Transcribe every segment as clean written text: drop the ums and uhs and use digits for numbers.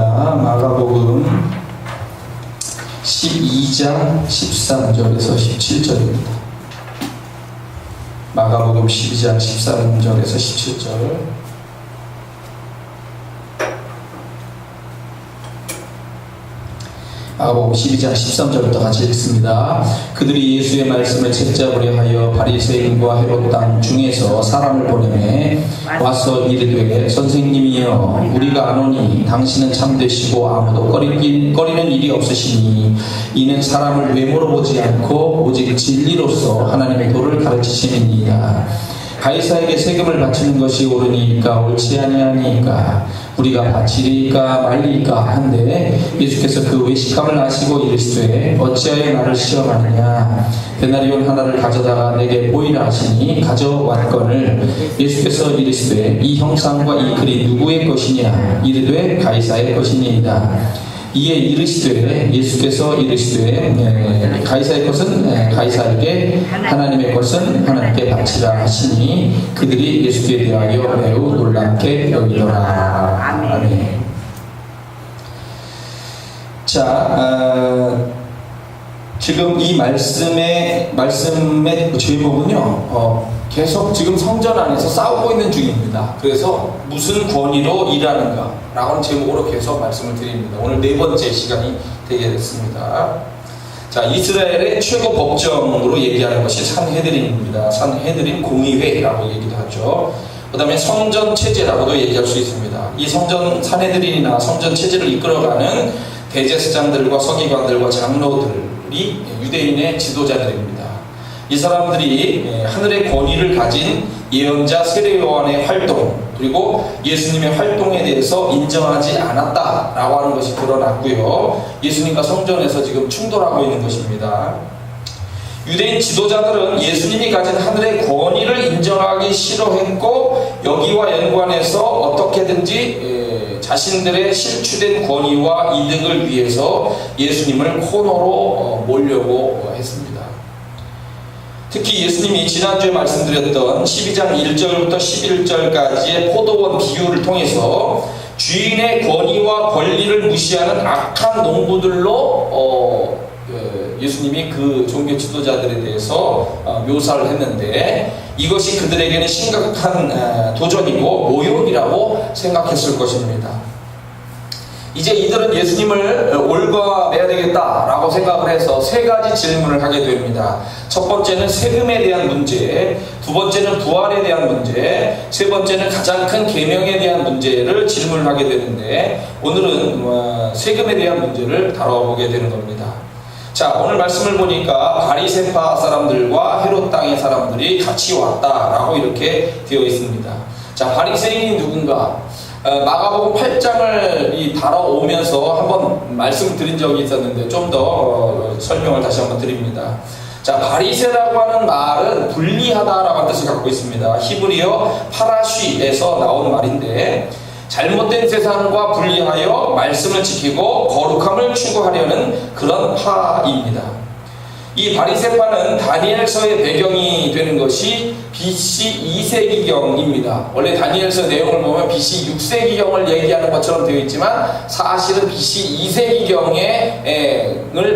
마가복음 12장 13절에서 17절입니다. 마가복음 12장 13절에서 17절. 마가복음 12장 13절부터 같이 읽습니다. 그들이 예수의 말씀을 채잡으려 하여 바리새인과 헤롯 땅 중에서 사람을 보내매 와서 이르되 선생님이여 우리가 아노니 당신은 참되시고 아무도 꺼리는 일이 없으시니 이는 사람을 외모로 보지 않고 오직 진리로서 하나님의 도를 가르치심이니이다. 가이사에게 세금을 바치는 것이 옳으니까 옳지 아니하니까 우리가 바치리까 말리까 한데 예수께서 그 외식함을 아시고 이르시되 어찌하여 나를 시험하느냐 데나리온 하나를 가져다가 내게 보이라 하시니 가져왔거늘 예수께서 이르시되 이 형상과 이 글이 누구의 것이냐 이르되 가이사의 것이니이다. 이에 이르시되 예수께서 이르시되 가이사의 것은 가이사에게 하나님의 것은 하나님께 바치라 하시니 그들이 예수께 대하여 매우 놀랍게 여기더라. 아멘. 자, 지금 이 말씀의 제목은요, 계속 지금 성전 안에서 싸우고 있는 중입니다. 그래서 무슨 권위로 일하는가 라는 제목으로 계속 말씀을 드립니다. 오늘 네 번째 시간이 되겠습니다. 자, 이스라엘의 최고 법정으로 얘기하는 것이 산헤드린입니다. 산헤드린 공의회라고 얘기도 하죠. 그 다음에 성전 체제라고도 얘기할 수 있습니다. 이 산헤드린이나 성전 체제를 이끌어가는 대제사장들과 서기관들과 장로들이 유대인의 지도자들입니다. 이 사람들이 하늘의 권위를 가진 예언자 세례요한의 활동 그리고 예수님의 활동에 대해서 인정하지 않았다라고 하는 것이 드러났고요. 예수님과 성전에서 지금 충돌하고 있는 것입니다. 유대인 지도자들은 예수님이 가진 하늘의 권위를 인정하기 싫어했고 여기와 연관해서 어떻게든지 자신들의 실추된 권위와 이득을 위해서 예수님을 코너로 몰려고 했습니다. 특히 예수님이 지난주에 말씀드렸던 12장 1절부터 11절까지의 포도원 비유를 통해서 주인의 권위와 권리를 무시하는 악한 농부들로 예수님이 그 종교 지도자들에 대해서 묘사를 했는데 이것이 그들에게는 심각한 도전이고 모욕이라고 생각했을 것입니다. 이제 이들은 예수님을 올바매야 되겠다라고 생각을 해서 세 가지 질문을 하게 됩니다. 첫 번째는 세금에 대한 문제, 두 번째는 부활에 대한 문제, 세 번째는 가장 큰 계명에 대한 문제를 질문을 하게 되는데 오늘은 세금에 대한 문제를 다뤄보게 되는 겁니다. 자, 오늘 말씀을 보니까 바리새파 사람들과 헤롯 땅의 사람들이 같이 왔다라고 이렇게 되어 있습니다. 자, 바리새인이 누군가? 마가복음 8장을 다뤄오면서 한번 말씀드린 적이 있었는데 좀 더 설명을 다시 한번 드립니다. 자, 바리새라고 하는 말은 불리하다라고 하는 뜻을 갖고 있습니다. 히브리어 파라쉬에서 나온 말인데 잘못된 세상과 분리하여 말씀을 지키고 거룩함을 추구하려는 그런 파입니다. 이 바리새파는 다니엘서의 배경이 되는 것이 BC 2세기경입니다. 원래 다니엘서 내용을 보면 BC 6세기경을 얘기하는 것처럼 되어 있지만 사실은 BC 2세기경을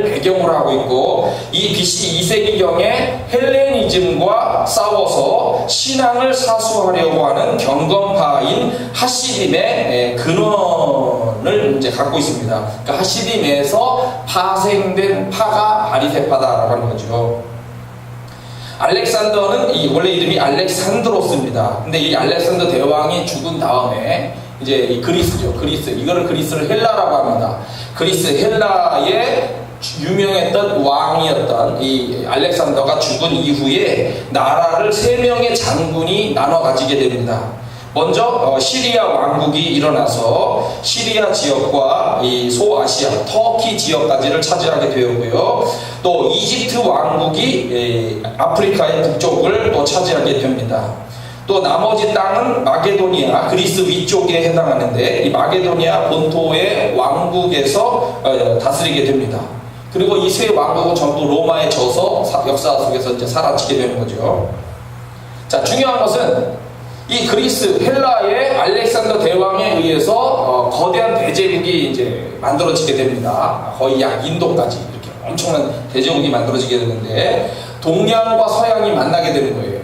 배경으로 하고 있고 이 BC 2세기경에 헬레니즘과 싸워서 신앙을 사수하려고 하는 경건파인 하시딤의 근원을 이제 갖고 있습니다. 그러니까 하시딤에서 파생된 파가 바리새파다라고 하는 거죠. 알렉산더는 원래 이름이 알렉산드로스입니다. 근데 이 알렉산더 대왕이 죽은 다음에 이제 이 그리스죠. 이거를 그리스를 헬라라고 합니다. 그리스 헬라의 유명했던 왕이었던 이 알렉산더가 죽은 이후에 나라를 3명의 장군이 나눠 가지게 됩니다. 먼저 시리아 왕국이 일어나서 시리아 지역과 이 소아시아, 터키 지역까지를 차지하게 되었고요. 또 이집트 왕국이 아프리카의 북쪽을 또 차지하게 됩니다. 또 나머지 땅은 마게도니아, 그리스 위쪽에 해당하는데 이 마게도니아 본토의 왕국에서 다스리게 됩니다. 그리고 이 세 왕국은 전부 로마에 져서 역사 속에서 이제 사라지게 되는 거죠. 자, 중요한 것은 이 그리스 헬라의 알렉산더 대왕에 의해서 거대한 대제국이 이제 만들어지게 됩니다. 거의 약 인도까지 이렇게 엄청난 대제국이 만들어지게 되는데 동양과 서양이 만나게 되는 거예요.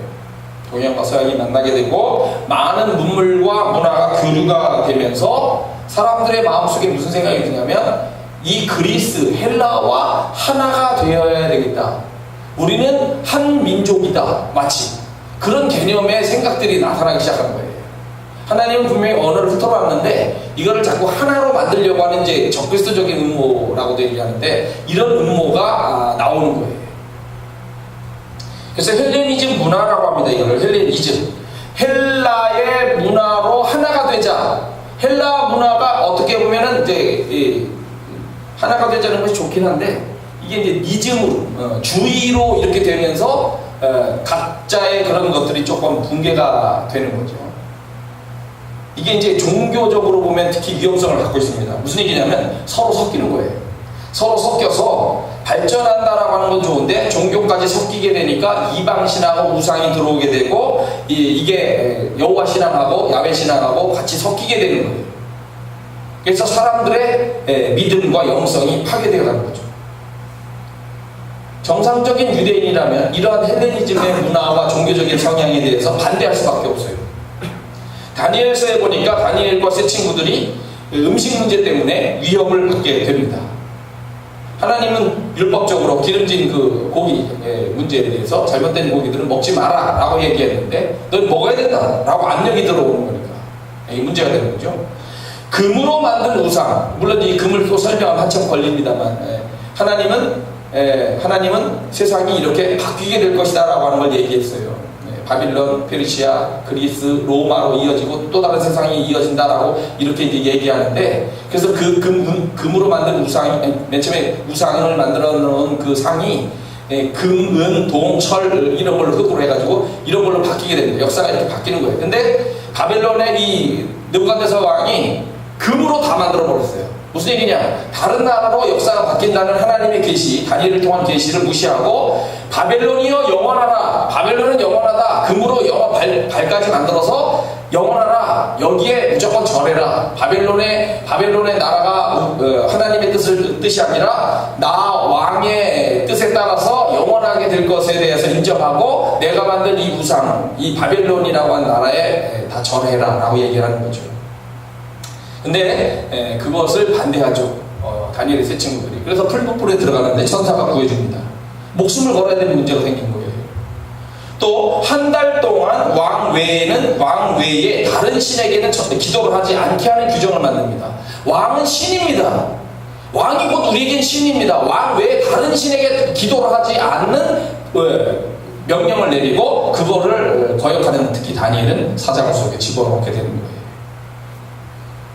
동양과 서양이 만나게 되고 많은 문물과 문화가 교류가 되면서 사람들의 마음속에 무슨 생각이 드냐면 이 그리스 헬라와 하나가 되어야 되겠다. 우리는 한 민족이다. 마치 그런 개념의 생각들이 나타나기 시작한 거예요. 하나님은 분명히 언어를 흩어놨는데 이거를 자꾸 하나로 만들려고 하는 이제 적그리스도적인 음모라고도 얘기하는데 이런 음모가 나오는 거예요. 그래서 헬레니즘 문화라고 합니다. 이거를 헬레니즘. 헬라의 문화로 하나가 되자. 헬라 문화가 어떻게 보면은 이제 하나가 되자는 것이 좋긴 한데 이게 이제 니즘으로 주의로 이렇게 되면서 각자의 그런 것들이 조금 붕괴가 되는 거죠. 이게 이제 종교적으로 보면 특히 위험성을 갖고 있습니다. 무슨 얘기냐면 서로 섞이는 거예요. 서로 섞여서 발전한다라고 하는 건 좋은데 종교까지 섞이게 되니까 이방신하고 우상이 들어오게 되고 이게 여호와 신앙하고 야훼 신앙하고 같이 섞이게 되는 거예요. 그래서 사람들의 믿음과 영성이 파괴되어 가는 거죠. 정상적인 유대인이라면 이러한 헬레니즘의 문화와 종교적인 성향에 대해서 반대할 수밖에 없어요. 다니엘서에 보니까 다니엘과 세 친구들이 음식 문제 때문에 위협을 받게 됩니다. 하나님은 율법적으로 기름진 그 고기 문제에 대해서 잘못된 고기들은 먹지 마라 라고 얘기했는데 넌 먹어야 된다 라고 압력이 들어오는 거니까 이 문제가 되는 거죠. 금으로 만든 우상, 물론 이 금을 또 설명하면 한참 걸립니다만 하나님은 세상이 이렇게 바뀌게 될 것이다 라고 하는 걸 얘기했어요. 바빌론, 페르시아, 그리스, 로마로 이어지고 또 다른 세상이 이어진다라고 이렇게 이제 얘기하는데 그래서 그 금으로 만든 우상이 맨 처음에 우상을 만들어 놓은 그 상이 금, 은, 동, 철 이런 걸로 흙으로 해가지고 이런 걸로 바뀌게 됩니다. 역사가 이렇게 바뀌는 거예요. 근데 바벨론의 이 느부갓네살 왕이 금으로 다 만들어 버렸어요. 무슨 얘기냐? 다른 나라로 역사가 바뀐다는 하나님의 계시, 다니엘을 통한 계시를 무시하고 바벨론이여 영원하라. 바벨론은 영원하다. 금으로 발까지 만들어서 영원하라. 여기에 무조건 절해라. 바벨론의 나라가 하나님의 뜻이 아니라 나 왕의 뜻에 따라서 영원하게 될 것에 대해서 인정하고 내가 만든 이 우상, 이 바벨론이라고 한 나라에 다 절해라 라고 얘기를 하는 거죠. 근데 그것을 반대하죠. 다니엘의 세 친구들이. 그래서 풀무불에 들어가는데 천사가 구해줍니다. 목숨을 걸어야 되는 문제가 생긴 거예요. 또 한 달 동안 왕 외에 다른 신에게는 기도를 하지 않게 하는 규정을 만듭니다. 왕은 신입니다. 왕이 곧 우리에겐 신입니다. 왕 외에 다른 신에게 기도를 하지 않는 명령을 내리고 그거를 거역하는 특히 다니엘은 사자굴 속에 집어넣게 되는 거예요.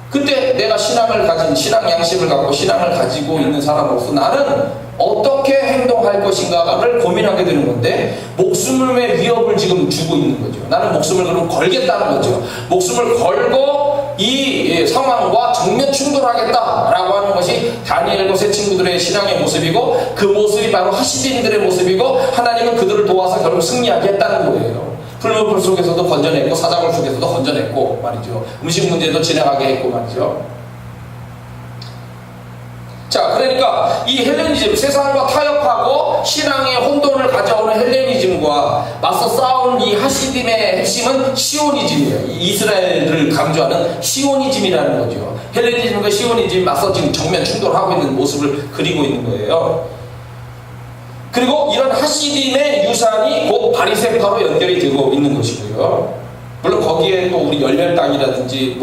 근데 내가 신앙 양심을 갖고 신앙을 가지고 있는 사람으로서 나는 어떻게 행동할 것인가를 고민하게 되는 건데 목숨의 위협을 지금 주고 있는 거죠. 나는 목숨을 그럼 걸겠다는 거죠. 목숨을 걸고 이 상황과 정면 충돌하겠다라고 하는 것이 다니엘과 세 친구들의 신앙의 모습이고 그 모습이 바로 하시딘들의 모습이고 하나님은 그들을 도와서 결국 승리하게 했다는 거예요. 풀무불 속에서도 건져냈고 사자굴 속에서도 건져냈고 말이죠. 음식 문제도 지나가게 했고 말이죠. 자, 그러니까 이 헬레니즘, 세상과 타협하고 신앙의 혼돈을 가져오는 헬레니즘과 맞서 싸운 이 하시딤의 핵심은 시오니즘이에요. 이스라엘을 강조하는 시오니즘이라는 거죠. 헬레니즘과 시오니즘 맞서 지금 정면 충돌하고 있는 모습을 그리고 있는 거예요. 그리고 이런 하시딤의 유산이 곧 바리새파로 연결이 되고 있는 것이고요. 물론 거기에 또 우리 열렬당이라든지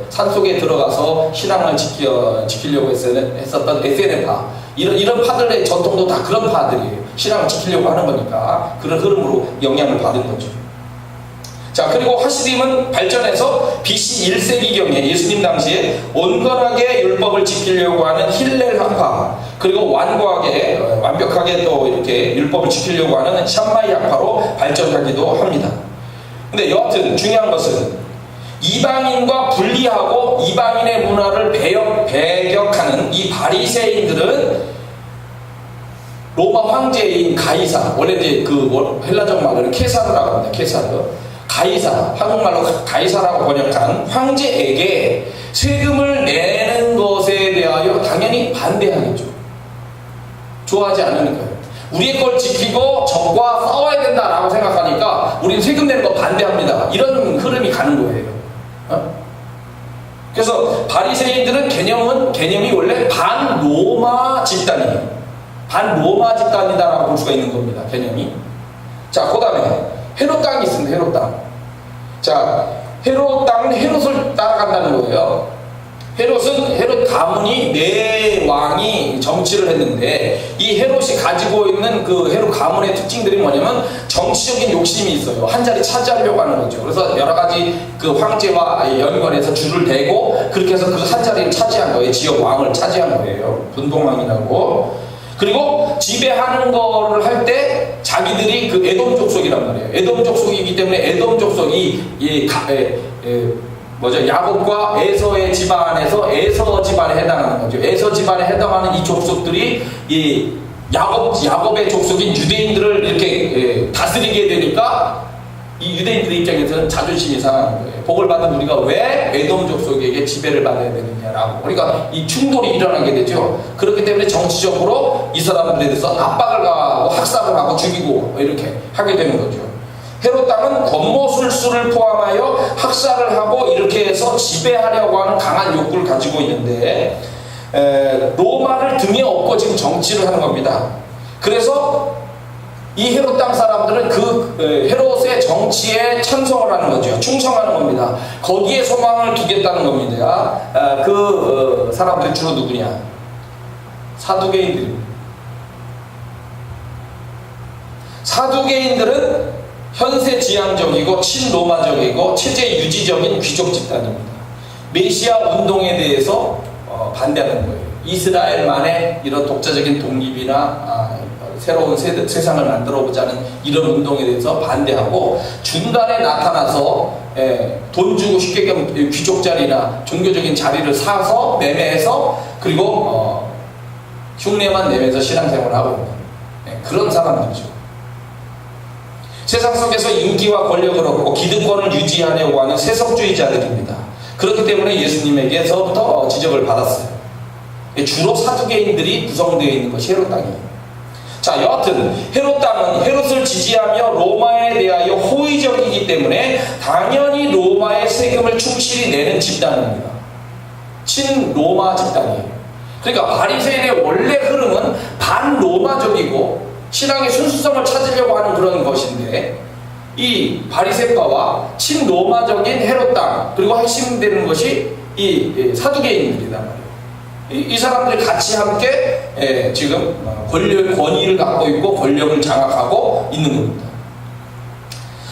산속에 들어가서 신앙을 지키려고 했었던 SNF파 이런 파들의 전통도 다 그런 파들이에요. 신앙을 지키려고 하는 거니까 그런 흐름으로 영향을 받은 거죠. 자, 그리고 하시딤은 발전해서 BC 1세기경에 예수님 당시에 온건하게 율법을 지키려고 하는 힐렐학파, 그리고 완벽하게 또 이렇게 율법을 지키려고 하는 샴마이 학파로 발전하기도 합니다. 근데 여하튼 중요한 것은 이방인과 분리하고 이방인의 문화를 배격하는 이 바리새인들은 로마 황제인 가이사, 원래 이제 그 헬라적 말로는 케사르라고 합니다. 가이사, 한국말로 가이사라고 번역한 황제에게 세금을 내는 것에 대하여 당연히 반대하겠죠. 좋아하지 않으니까요. 우리의 걸 지키고 적과 싸워야 된다라고 생각하니까 우리는 세금 내는 거 반대합니다. 이런 흐름이 가는 거예요. 그래서 바리새인들은 개념이 원래 반로마 집단이에요. 반로마 집단이다라고 볼 수가 있는 겁니다. 개념이. 자, 그 다음에 헤롯 땅이 있습니다. 헤롯 땅. 자, 헤롯 땅은 헤롯을 따라간다는 거예요. 헤롯 가문이 네 왕이 정치를 했는데 이 헤롯이 가지고 있는 그 헤롯 가문의 특징들이 뭐냐면 정치적인 욕심이 있어요. 한 자리 차지하려고 하는 거죠. 그래서 여러 가지 그 황제와 연관해서 줄을 대고 그렇게 해서 그 한 자리를 차지한 거예요. 지역 왕을 차지한 거예요. 분봉왕이라고. 그리고 지배하는 거를 할 때 자기들이 그 에돔 족속이란 말이에요. 에돔 족속이기 때문에 에돔 족속이 야곱과 에서의 집안에서 에서 집안에 해당하는 거죠. 에서 집안에 해당하는 이 족속들이 이 야곱의 족속인 유대인들을 이렇게 다스리게 되니까 이 유대인들 입장에서는 자존심이 상하는 거예요. 복을 받은 우리가 왜 에돔 족속에게 지배를 받아야 되느냐라고. 그러니까 이 충돌이 일어나게 되죠. 그렇기 때문에 정치적으로 이 사람들에 대해서 압박을 가하고 학살을 하고 죽이고 이렇게 하게 되는 거죠. 헤롯 땅은 권모술수를 포함하여 학살을 하고 이렇게 해서 지배하려고 하는 강한 욕구를 가지고 있는데 로마를 등에 업고 지금 정치를 하는 겁니다. 그래서 이 헤롯 땅 사람들은 그 헤롯의 정치에 찬성을 하는 거죠. 충성하는 겁니다. 거기에 소망을 두겠다는 겁니다. 그 사람들이 주로 누구냐? 사두개인들입니다. 사두개인들은 현세 지향적이고 친로마적이고 체제 유지적인 귀족 집단입니다. 메시아 운동에 대해서 반대하는 거예요. 이스라엘만의 이런 독자적인 독립이나 새로운 세상을 만들어보자는 이런 운동에 대해서 반대하고 중간에 나타나서 돈 주고 쉽게 얘기하면 귀족 자리나 종교적인 자리를 사서 매매해서 그리고 흉내만 내면서 신앙생활을 하고 있는 그런 사람들이죠. 세상 속에서 인기와 권력을 얻고 기득권을 유지하려고 하는 세속주의자들입니다. 그렇기 때문에 예수님에게서부터 지적을 받았어요. 주로 사두개인들이 구성되어 있는 것이 헤롯 땅이에요. 자, 여하튼 헤롯 땅은 헤롯을 지지하며 로마에 대하여 호의적이기 때문에 당연히 로마의 세금을 충실히 내는 집단입니다. 친로마 집단이에요. 그러니까 바리새인의 원래 흐름은 반로마적이고 신앙의 순수성을 찾으려고 하는 그런 것인데 이 바리새파와 친로마적인 헤롯 땅 그리고 핵심되는 것이 이 사두개인들이란 말이에요. 이 사람들이 같이 함께 지금 권위를 갖고 있고 권력을 장악하고 있는 겁니다.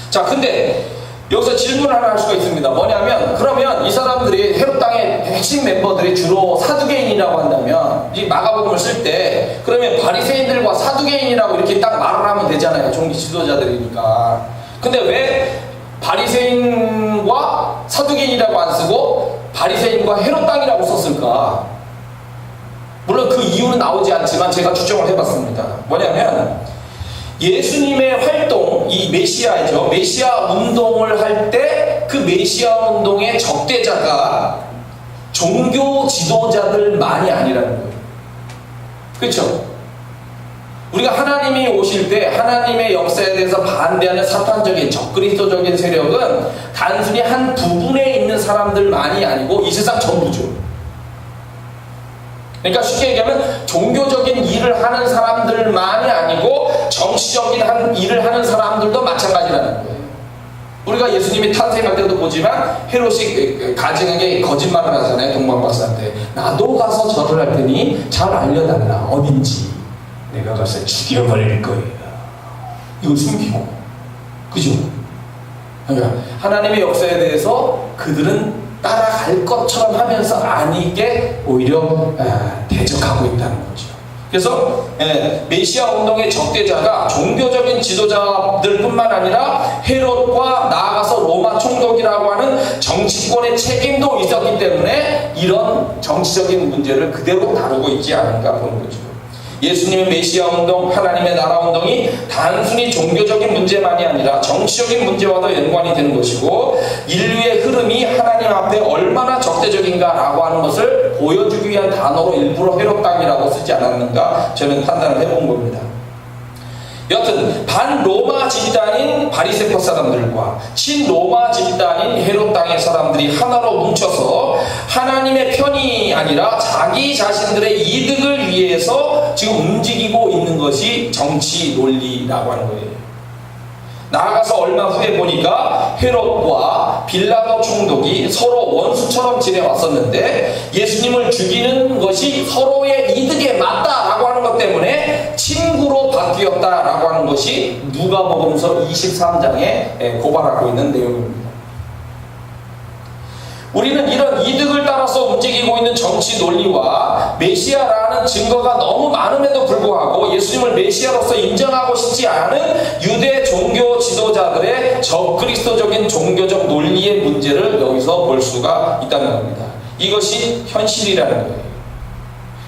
자, 근데 여기서 질문을 하나 할 수가 있습니다. 뭐냐면 그러면 이 사람들이 헤롯 땅의 핵심 멤버들이 주로 사두개인이라고 한다면 이 마가복음을 쓸 때 그러면 바리새인들과 사두개인이라고 이렇게 딱 말을 하면 되잖아요. 종교 지도자들이니까. 근데 왜 바리새인과 사두개인이라고 안 쓰고 바리새인과 헤롯 땅이라고 썼을까? 물론 그 이유는 나오지 않지만 제가 추정을 해봤습니다. 뭐냐면 예수님의 활동, 이 메시아이죠. 메시아 운동을 할 때 그 메시아 운동의 적대자가 종교 지도자들만이 아니라는 거예요. 그렇죠? 우리가 하나님이 오실 때 하나님의 역사에 대해서 반대하는 사탄적인 적그리스도적인 세력은 단순히 한 부분에 있는 사람들만이 아니고 이 세상 전부죠. 그러니까 쉽게 얘기하면 종교적인 일을 하는 사람들만이 아니고 정치적인 일을 하는 사람들도 마찬가지라는 거예요. 우리가 예수님이 탄생할 때도 보지만 헤롯이 가증하게 거짓말을 하잖아요. 동방박사한테 나도 가서 절을 할 테니 잘 알려달라. 어딘지 내가 가서 죽여버릴 거예요. 이걸 숨기고, 그죠? 그러니까 하나님의 역사에 대해서 그들은 따라갈 것처럼 하면서 아니게 오히려 대적하고 있다는 거죠. 그래서 메시아 운동의 적대자가 종교적인 지도자들 뿐만 아니라 헤롯과 나아가서 로마 총독이라고 하는 정치권의 책임도 있었기 때문에 이런 정치적인 문제를 그대로 다루고 있지 않은가 보는 거죠. 예수님의 메시아 운동, 하나님의 나라 운동이 단순히 종교적인 문제만이 아니라 정치적인 문제와도 연관이 되는 것이고 인류의 흐름이 하나님 앞에 얼마나 적대적인가라고 하는 것을 보여주기 위한 단어로 일부러 헤롯당이라고 쓰지 않았는가 저는 판단을 해본 겁니다. 여튼 반로마 집단인 바리새파 사람들과 친로마 집단인 헤롯 땅의 사람들이 하나로 뭉쳐서 하나님의 편이 아니라 자기 자신들의 이득을 위해서 지금 움직이고 있는 것이 정치 논리라고 하는 거예요. 나아가서 얼마 후에 보니까 헤롯과 빌라도 총독이 서로 원수처럼 지내왔었는데 예수님을 죽이는 것이 서로의 이득에 맞다라고 하는 것 때문에 친구로 바뀌었다라고 하는 것이 누가복음서 23장에 고발하고 있는 내용입니다. 우리는 이런 이득을 따라서 움직이고 있는 정치 논리와 메시아라는 증거가 너무 많음에도 불구하고 예수님을 메시아로서 인정하고 싶지 않은 유대 종교 지도자들의 적그리스도적인 종교적 논리의 문제를 여기서 볼 수가 있다는 겁니다. 이것이 현실이라는 거예요.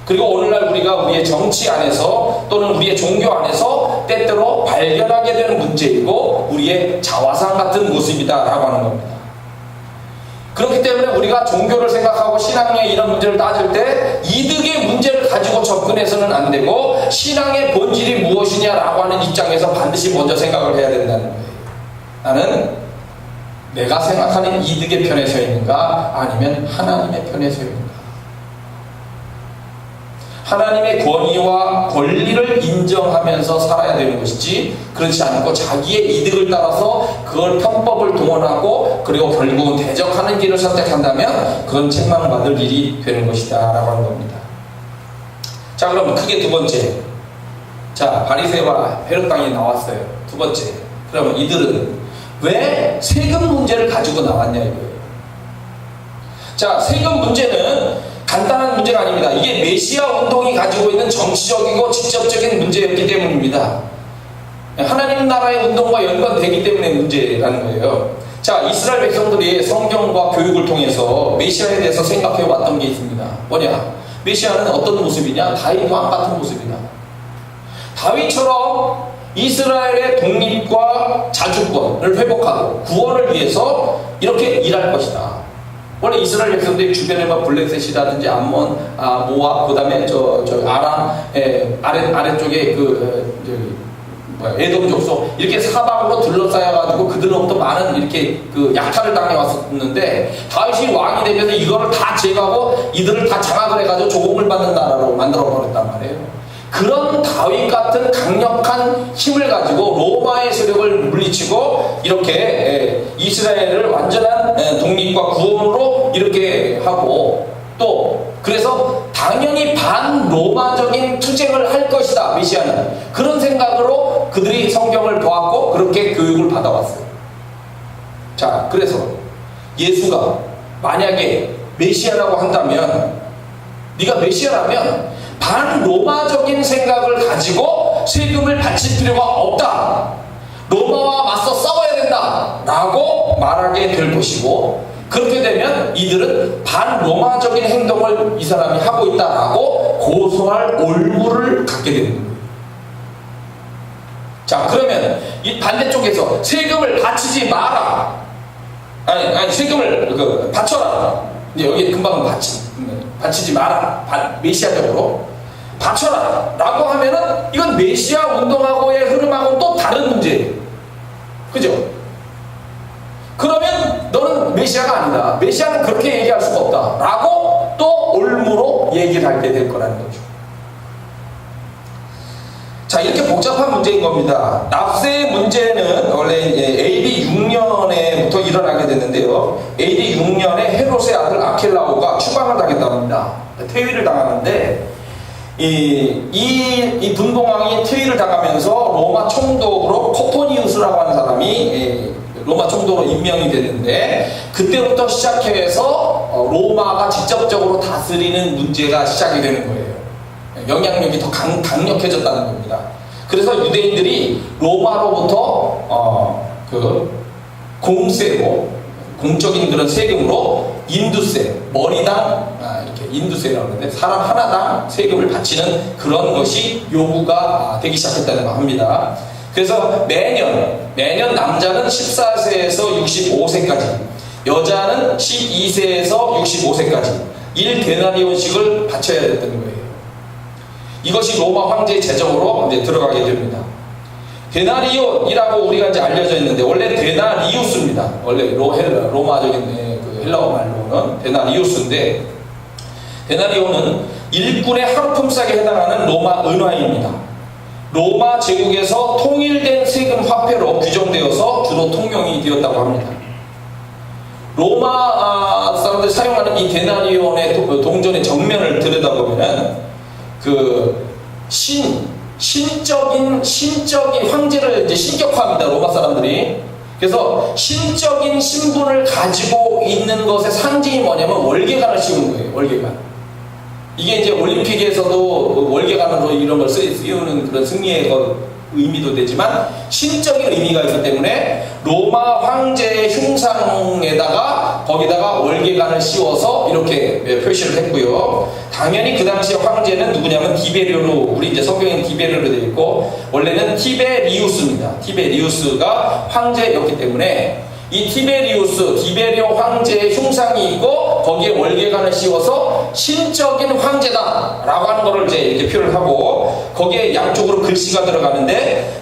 그리고 오늘날 우리가 우리의 정치 안에서 또는 우리의 종교 안에서 때때로 발견하게 되는 문제이고 우리의 자화상 같은 모습이다라고 하는 겁니다. 그렇기 때문에 우리가 종교를 생각하고 신앙의 이런 문제를 따질 때 이득의 문제를 가지고 접근해서는 안 되고 신앙의 본질이 무엇이냐라고 하는 입장에서 반드시 먼저 생각을 해야 된다는 거예요. 나는 내가 생각하는 이득의 편에 서 있는가 아니면 하나님의 편에 서 있는가. 하나님의 권위와 권리를 인정하면서 살아야 되는 것이지 그렇지 않고 자기의 이득을 따라서 그걸 편법을 동원하고 그리고 결국은 대적하는 길을 선택한다면 그건 책망받을 일이 되는 것이다 라고 하는 겁니다. 자, 그럼 크게 두 번째, 자 바리새와 헤롯 당이 나왔어요. 두 번째, 그러면 이들은 왜 세금 문제를 가지고 나왔냐 이거예요. 자, 세금 문제는 간단한 문제가 아닙니다. 이게 메시아 운동이 가지고 있는 정치적이고 직접적인 문제였기 때문입니다. 하나님 나라의 운동과 연관되기 때문에 문제라는 거예요. 자, 이스라엘 백성들이 성경과 교육을 통해서 메시아에 대해서 생각해 왔던 게 있습니다. 뭐냐? 메시아는 어떤 모습이냐? 다윗 왕 같은 모습이다. 다윗처럼 이스라엘의 독립과 자주권을 회복하고 구원을 위해서 이렇게 일할 것이다. 원래 이스라엘 백성들이 주변에 막 블레셋이라든지 암몬, 모압, 그 다음에 아람, 아래쪽에 에돔 족속, 이렇게 사방으로 둘러싸여가지고 그들로부터 많은 이렇게 약탈을 당해왔었는데 다윗이 왕이 되면서 이거를 다 제거하고 이들을 다 장악을 해가지고 조공을 받는 나라로 만들어버렸단 말이에요. 그런 다윗 같은 강력한 힘을 가지고 로마의 세력을 물리치고 이렇게 이스라엘을 완전한 독립과 구원으로 이렇게 하고 또 그래서 당연히 반로마적인 투쟁을 할 것이다 메시아는 그런 생각으로 그들이 성경을 보았고 그렇게 교육을 받아왔어요. 자, 그래서 예수가 만약에 메시아라고 한다면 네가 메시아라면 반로마적인 생각을 가지고 세금을 바칠 필요가 없다. 로마와 맞서 싸워야 된다. 라고 말하게 될 것이고 그렇게 되면 이들은 반로마적인 행동을 이 사람이 하고 있다라고 고소할 올무를 갖게 되는 거예요. 자, 그러면 이 반대쪽에서 세금을 바치지 마라. 아니 세금을 바쳐라. 여기 금방 바치지 마라. 메시아적으로 바쳐라 라고 하면은 이건 메시아 운동하고의 흐름하고 또 다른 문제예요. 그죠? 그러면 너는 메시아가 아니다. 메시아는 그렇게 얘기할 수가 없다 라고 또 올무로 얘기를 하게 될 거라는 거죠. 자, 이렇게 복잡한 문제인 겁니다. 납세의 문제는 원래 AD 6년에부터 일어나게 됐는데요. AD 6년에 헤롯의 아들 아켈라오가 추방을 당했다고 합니다. 퇴위를 당하는데 이 분봉왕이 퇴위를 당하면서 로마 총독으로 코포니우스라고 하는 사람이 로마 총독으로 임명이 됐는데 그때부터 시작해서 로마가 직접적으로 다스리는 문제가 시작이 되는 거예요. 영향력이 더 강력해졌다는 겁니다. 그래서 유대인들이 로마로부터 공세로 공적인 그런 세금으로 인두세, 머리당 이렇게 인두세라고 하는데 사람 하나당 세금을 바치는 그런 것이 요구가 되기 시작했다는 거 합니다. 그래서 매년 남자는 14세에서 65세까지, 여자는 12세에서 65세까지 1데나리온씩을 바쳐야 됐다는 거예요. 이것이 로마 황제의 제정으로 이제 들어가게 됩니다. 데나리온이라고 우리가 이제 알려져 있는데 원래 데나리우스입니다. 원래 로마적인 그 헬라어 말로는 데나리우스인데, 데나리온은 일꾼의 한 품삯에 해당하는 로마 은화입니다. 로마 제국에서 통일된 세금 화폐로 규정되어서 주로 통용이 되었다고 합니다. 로마 사람들이 사용하는 이 데나리온의 동전의 정면을 들여다보면은 그 신적인 황제를 이제 신격화합니다. 로마 사람들이. 그래서 신적인 신분을 가지고 있는 것의 상징이 뭐냐면 월계관을 씌우는 거예요. 월계관. 이게 이제 올림픽에서도 월계관으로 이런 걸 씌우는 그런 승리의 의미도 되지만 신적인 의미가 있기 때문에 로마 황제의 흉상에다가 거기다가 월계관을 씌워서 이렇게 표시를 했고요. 당연히 그 당시에 황제는 누구냐면 디베리오로, 우리 이제 성경에는 디베리오로 되어 있고 원래는 티베리우스입니다. 티베리우스가 황제였기 때문에 이 디베리오 황제의 흉상이 있고 거기에 월계관을 씌워서 신적인 황제다 라고 하는 거를 이제 이렇게 표현을 하고, 거기에 양쪽으로 글씨가 들어가는데